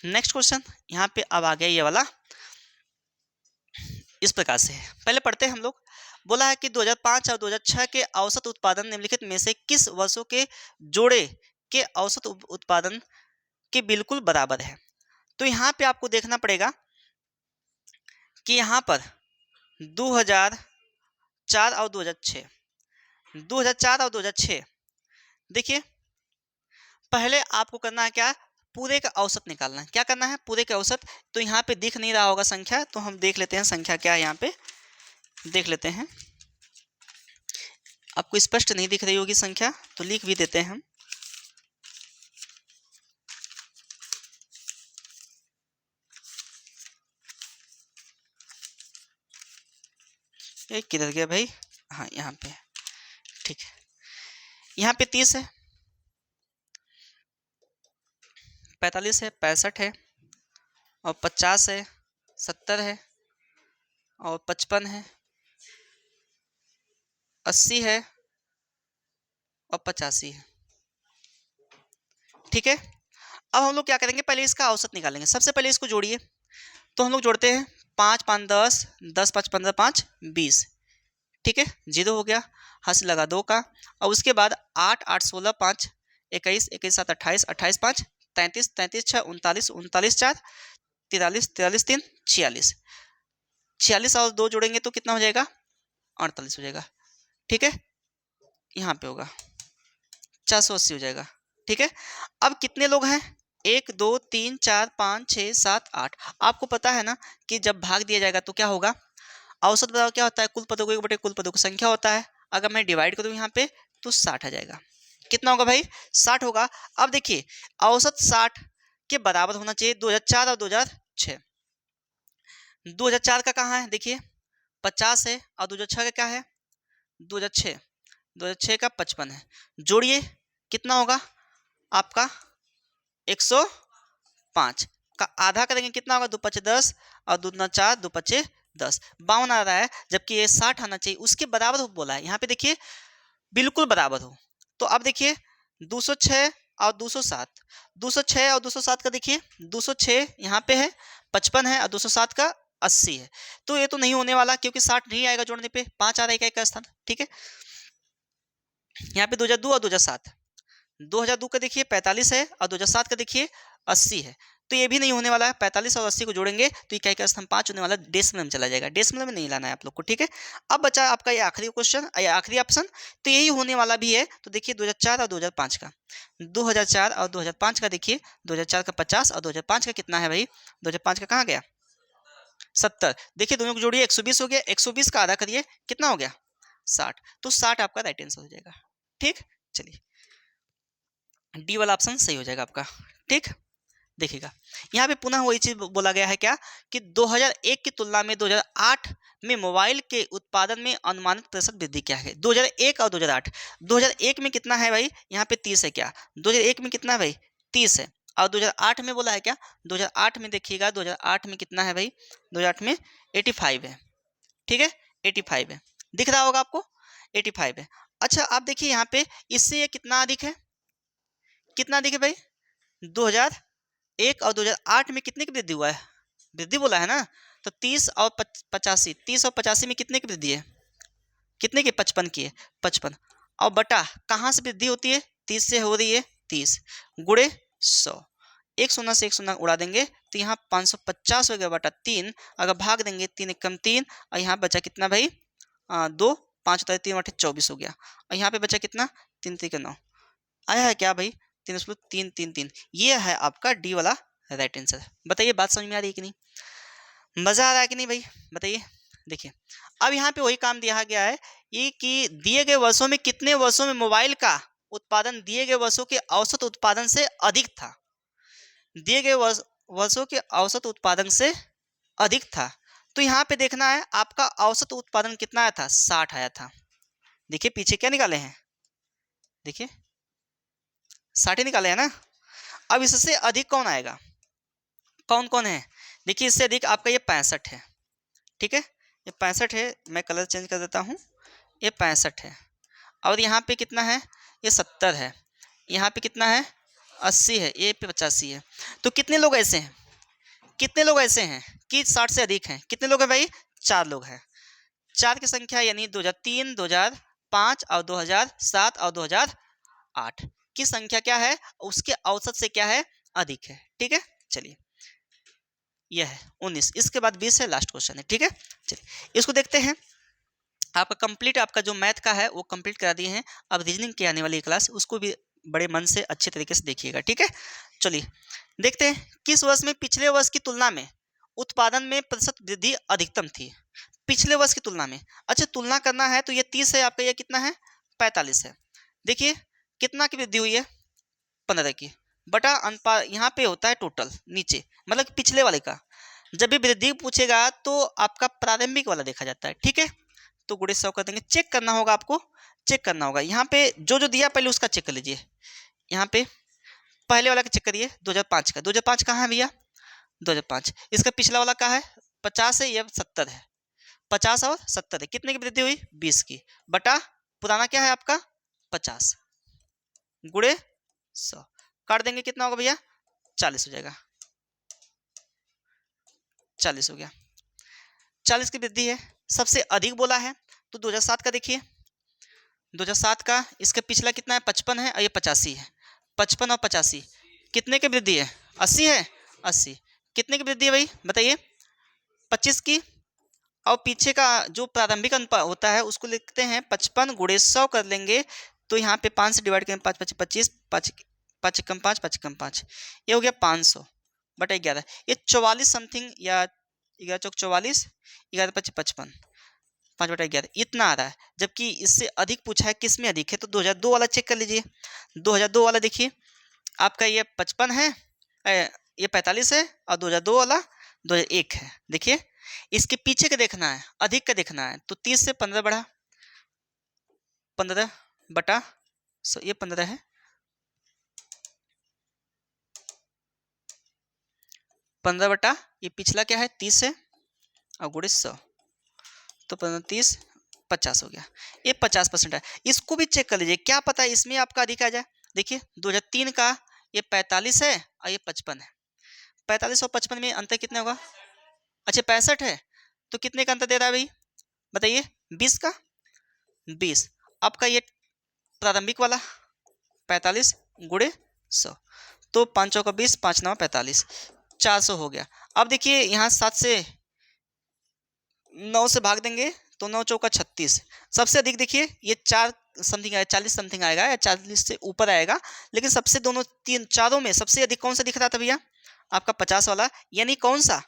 नेक्स्ट क्वेश्चन यहाँ पे अब आ गया ये वाला, इस प्रकार से है, पहले पढ़ते हैं हम लोग। बोला है कि 2005 और 2006 के औसत उत्पादन निम्नलिखित में से किस वर्षों के जोड़े के औसत उत्पादन के बिल्कुल बराबर है। तो यहाँ पे आपको देखना पड़ेगा कि यहाँ पर 2004 और 2006, 2004 और 2006, देखिए पहले आपको करना है क्या, पूरे का औसत निकालना है। क्या करना है, पूरे का औसत। तो यहाँ पे दिख नहीं रहा होगा संख्या, तो हम देख लेते हैं संख्या क्या है, यहाँ पे देख लेते हैं। आपको स्पष्ट नहीं दिख रही होगी संख्या, तो लिख भी देते हैं हम। ये किधर गया भाई, हाँ यहाँ पे, ठीक है। यहाँ पे 30 है, 45 है, 65 है, और 50 है, 70 है, और 55 है, 80 है, और 85 है, ठीक है। अब हम लोग क्या करेंगे, पहले इसका औसत निकालेंगे। सबसे पहले इसको जोड़िए, तो हम लोग जोड़ते हैं 5 5 10, 10 5 15 5 20, ठीक है। 0 हो गया, हाथ से लगा 2 का, और उसके बाद 8 8 16 5 21 21 7 28 28 5 33 33 6 39 39 4 43 43 3 46, 46 और 2 जोड़ेंगे तो कितना हो जाएगा, 48 हो जाएगा, ठीक है। यहाँ पे होगा 480 हो जाएगा, ठीक है। अब कितने लोग हैं, 1 2 3 4 5 6 7 8। आपको पता है ना कि जब भाग दिया जाएगा तो क्या होगा, औसत बताओ क्या होता है, कुल पदों को बटे कुल पदों की संख्या होता है। अगर मैं डिवाइड करूँ यहाँ पे तो 60 आ जाएगा। कितना होगा भाई, 60 होगा। अब देखिए औसत 60 के बराबर होना चाहिए 2004 और 2006। 2004 का कहाँ है, देखिए 50 है, और 2006 का क्या है, 2006, 2006 का 55 है। जोड़िए कितना होगा आपका, 105 का आधा करेंगे कितना होगा, 2 5 10, और 2 दूना 4, 2 5 10, 52 आ रहा है, जबकि ये 60 आना चाहिए, उसके बराबर हो बोला है। यहाँ पे देखिए बिल्कुल बराबर हो। तो अब देखिए 206 और 207, 206 और 207 का देखिए 206 यहाँ पे है, 55 है, और 207 का 80 है। तो ये तो नहीं होने वाला, क्योंकि 60 नहीं आएगा जोड़ने पे, 5 आ रहा है एक का स्थान, ठीक है। यहाँ पे 2002 और 2007, 2002 का देखिए 45 है, और 2007 का देखिए 80 है। तो ये भी नहीं होने वाला है, 45 और 80 को जोड़ेंगे तो इकाई का स्थान 5 होने वाला, डेसिमल में चला जाएगा, डेसिमल में नहीं लाना है आप लोग को, ठीक है। अब बचा आपका ये आखिरी क्वेश्चन, या आखिरी ऑप्शन, तो यही होने वाला भी है। तो देखिए 2004 और 2005 का, 2004 और 2005 का देखिए, 2004 का 50 और 2005 का कितना है भाई, 2005 का कहाँ गया, 70। देखिए दोनों को जोड़िए, 120 हो गया, 120 का आधा करिए कितना हो गया, 60। तो 60 आपका राइट आंसर हो जाएगा, ठीक। चलिए डी वाला ऑप्शन सही हो जाएगा आपका, ठीक। देखिएगा यहाँ पे पुनः वही चीज बोला गया है क्या, कि 2001 की तुलना में 2008 में मोबाइल के उत्पादन में अनुमानित प्रतिशत वृद्धि क्या है? 2001 और 2008। 2001 में कितना है भाई? यहाँ पे 30 है क्या? 2001 में कितना है भाई? 30 है। और 2008 में बोला है क्या? 2008 में देखिएगा, 2008 में कितना है भाई? 2008 में 85 है। ठीक है, 85 है। दिख रहा होगा आपको, 85 है। अच्छा आप देखिए यहाँ पे, इससे ये कितना अधिक है? कितना अधिक है भाई? 2001 और 2008 में कितने की वृद्धि हुआ है? वृद्धि बोला है ना, तो 30 और 85, 30 और 85 में कितने की वृद्धि है? कितने की? 55 की है, 55। और बटा कहाँ से वृद्धि होती है? 30 से हो रही है, 30 गुणे 100। एक शून्य से एक शून्य उड़ा देंगे तो यहाँ 550 हो गया बटा 3। अगर भाग देंगे 3 एकम 3, और यहाँ बचा कितना भाई? 2, 5 होता है 3 बटे 24 हो गया। और यहाँ पे बचा कितना? 3 3 9 आया है क्या भाई? 3 3 3 3। ये है आपका डी वाला राइट आंसर। बताइए बात समझ में आ रही है कि नहीं? मजा आ रहा है कि नहीं भाई? बताइए। देखिए अब यहाँ पे वही काम दिया गया है, ये कि दिए गए वर्षों में कितने वर्षों में मोबाइल का उत्पादन दिए गए वर्षों के औसत उत्पादन से अधिक था? दिए गए वर्षों के औसत उत्पादन से अधिक था। तो यहाँ पे देखना है आपका औसत उत्पादन कितना आया था? 60 आया था। देखिए पीछे क्या निकाले हैं, देखिए 60 निकाले हैं ना। अब इससे अधिक कौन आएगा? कौन कौन है? देखिए इससे अधिक आपका ये 65 है। ठीक है, ये 65 है। मैं कलर चेंज कर देता हूँ, ये 65 है। और यहाँ पे कितना है? ये 70 है। यहाँ पे कितना है? 80 है। ये पे 85 है। तो कितने लोग ऐसे हैं, कितने लोग ऐसे हैं कि 60 से अधिक हैं? कितने लोग हैं भाई? 4 लोग हैं। 4 की संख्या यानी 2003, 2005 और 2007 और 2008 की संख्या क्या है? उसके औसत से क्या है? अधिक है। ठीक है, चलिए यह है 19। इसके बाद 20 है, लास्ट क्वेश्चन है। ठीक है, चलिए इसको देखते हैं। आपका कंप्लीट, आपका जो मैथ का है वो कंप्लीट करा दिए हैं। अब रीजनिंग की आने वाली क्लास उसको भी बड़े मन से अच्छे तरीके से देखिएगा। ठीक है, चलिए देखते हैं। किस वर्ष में पिछले वर्ष की तुलना में उत्पादन में प्रतिशत वृद्धि अधिकतम थी? पिछले वर्ष की तुलना में। अच्छा तुलना करना है तो ये 30 है आपका, ये कितना है? 45 है। देखिए कितना की वृद्धि हुई है? 15 की। बटा अनुपात यहाँ पे होता है टोटल नीचे, मतलब पिछले वाले का। जब भी वृद्धि पूछेगा तो आपका प्रारंभिक वाला देखा जाता है। ठीक है, तो गुणे 100 कर देंगे। चेक करना होगा आपको, चेक करना होगा। यहाँ पे जो जो दिया पहले उसका चेक कर लीजिए। यहाँ पे पहले वाला का चेक करिए, 2005 का। 2005 कहाँ है भैया? 2005। इसका पिछला वाला का है 50 है, ये 70 है। 50 और 70 है, कितने की वृद्धि हुई? 20 की। बटा पुराना क्या है आपका? 50 गुणे 100 काट देंगे, कितना होगा भैया? 40 हो जाएगा। 40 हो गया। 40 की वृद्धि है, सबसे अधिक बोला है तो 2007 का देखिए। 2007 का इसका पिछला कितना है? 55 है और ये 85 है। 55 और 85 कितने की वृद्धि है? 80 है। 80 कितने की वृद्धि है भाई? बताइए। 25 की। और पीछे का जो प्रारंभिक अंक होता है उसको लिखते हैं 55 गुणे 100 कर लेंगे तो यहाँ पे 5 से डिवाइड करें, 5 5 25, 5 कम 5, 5 कम 5, ये हो गया 500 बटा 11। ये 44 समथिंग, या 11 चौक 44, 11 25 55, 5 बटा 11 इतना आ रहा है। जबकि इससे अधिक पूछा है, किस में अधिक है? तो 2002 वाला चेक कर लीजिए। 2002 वाला देखिए आपका ये 55 है, ये 45 है, और 2002 वाला 2001 है। देखिए इसके पीछे का देखना है, अधिक का देखना है तो 30 से 15 बढ़ा, 15 बटा 100, ये 15 है। 15 बटा ये पिछला क्या है? 30 है और गुणे 100, तो 15 30 50 हो गया। ये 50% है। इसको भी चेक कर लीजिए, क्या पता है इसमें आपका अधिक आ जाए। देखिए 2003 का ये 45 है और ये 55 है। 45 और 55 में अंतर कितना होगा? अच्छा 65 है, तो कितने का अंतर दे रहा है भाई? बताइए। 20 का। 20 आपका ये प्रारंभिक वाला 45 गुणे 100, तो 5 चौका 20, 5 9 45, 400 हो गया। अब देखिए यहाँ 7 से 9 से भाग देंगे तो 9 चौका 36। सबसे अधिक देखिए ये 4 समथिंग आएगा, 40 समथिंग आएगा या 40 से ऊपर आएगा। लेकिन सबसे दोनों तीन चारों में सबसे अधिक कौन सा दिख रहा था भैया? आपका 50 वाला, यानी कौन सा?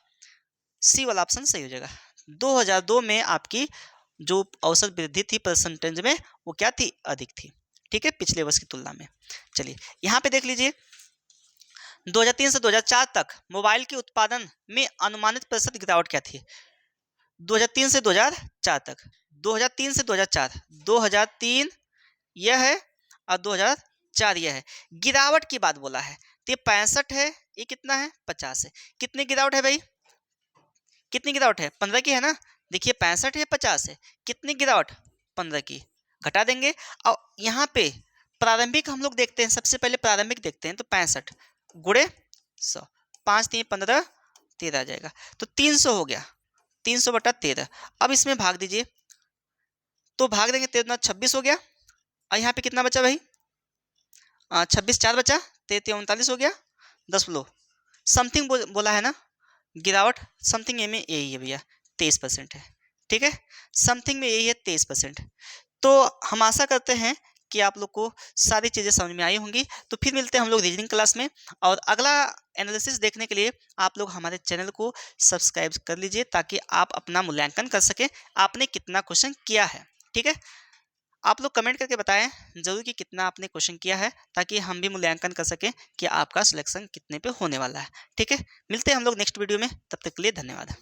सी वाला ऑप्शन सही हो जाएगा। 2002 में आपकी जो औसत वृद्धि थी परसेंटेज में वो क्या थी? अधिक थी। ठीक है, पिछले वर्ष की तुलना में। चलिए यहाँ पे देख लीजिए 2003 से 2004 तक मोबाइल के उत्पादन में अनुमानित प्रतिशत गिरावट क्या थी? 2003 से 2004 तक, 2003 से 2004, 2003 यह है और 2004 यह है। गिरावट की बात बोला है तो ये 65 है, ये कितना है 50 है। कितनी गिरावट है भाई, कितनी गिरावट है 15 की है ना। देखिए 65 है 50 है, कितनी गिरावट 15 की, घटा देंगे। और यहाँ पे प्रारंभिक हम लोग देखते हैं, सबसे पहले प्रारंभिक देखते हैं तो 65 गुणे 100, 5 3 15 13 आ जाएगा, तो 300 हो गया, 300 बटा 13। अब इसमें भाग दीजिए, तो भाग देंगे 13 26 हो गया। और यहाँ पे कितना बचा भाई, 26 4 बचा, 33 39 हो गया, 10 बोलो समथिंग बोला है ना, गिरावट समथिंग में यही है भैया 23% है। ठीक है, समथिंग में यही है 23%। तो हम आशा करते हैं कि आप लोग को सारी चीज़ें समझ में आई होंगी। तो फिर मिलते हैं हम लोग रीजनिंग क्लास में, और अगला एनालिसिस देखने के लिए आप लोग हमारे चैनल को सब्सक्राइब कर लीजिए, ताकि आप अपना मूल्यांकन कर सकें आपने कितना क्वेश्चन किया है। ठीक है, आप लोग कमेंट करके बताएं जरूर कि कितना आपने क्वेश्चन किया है, ताकि हम भी मूल्यांकन कर सकें कि आपका सिलेक्शन कितने पे होने वाला है। ठीक है, मिलते हैं हम लोग नेक्स्ट वीडियो में, तब तक के लिए धन्यवाद।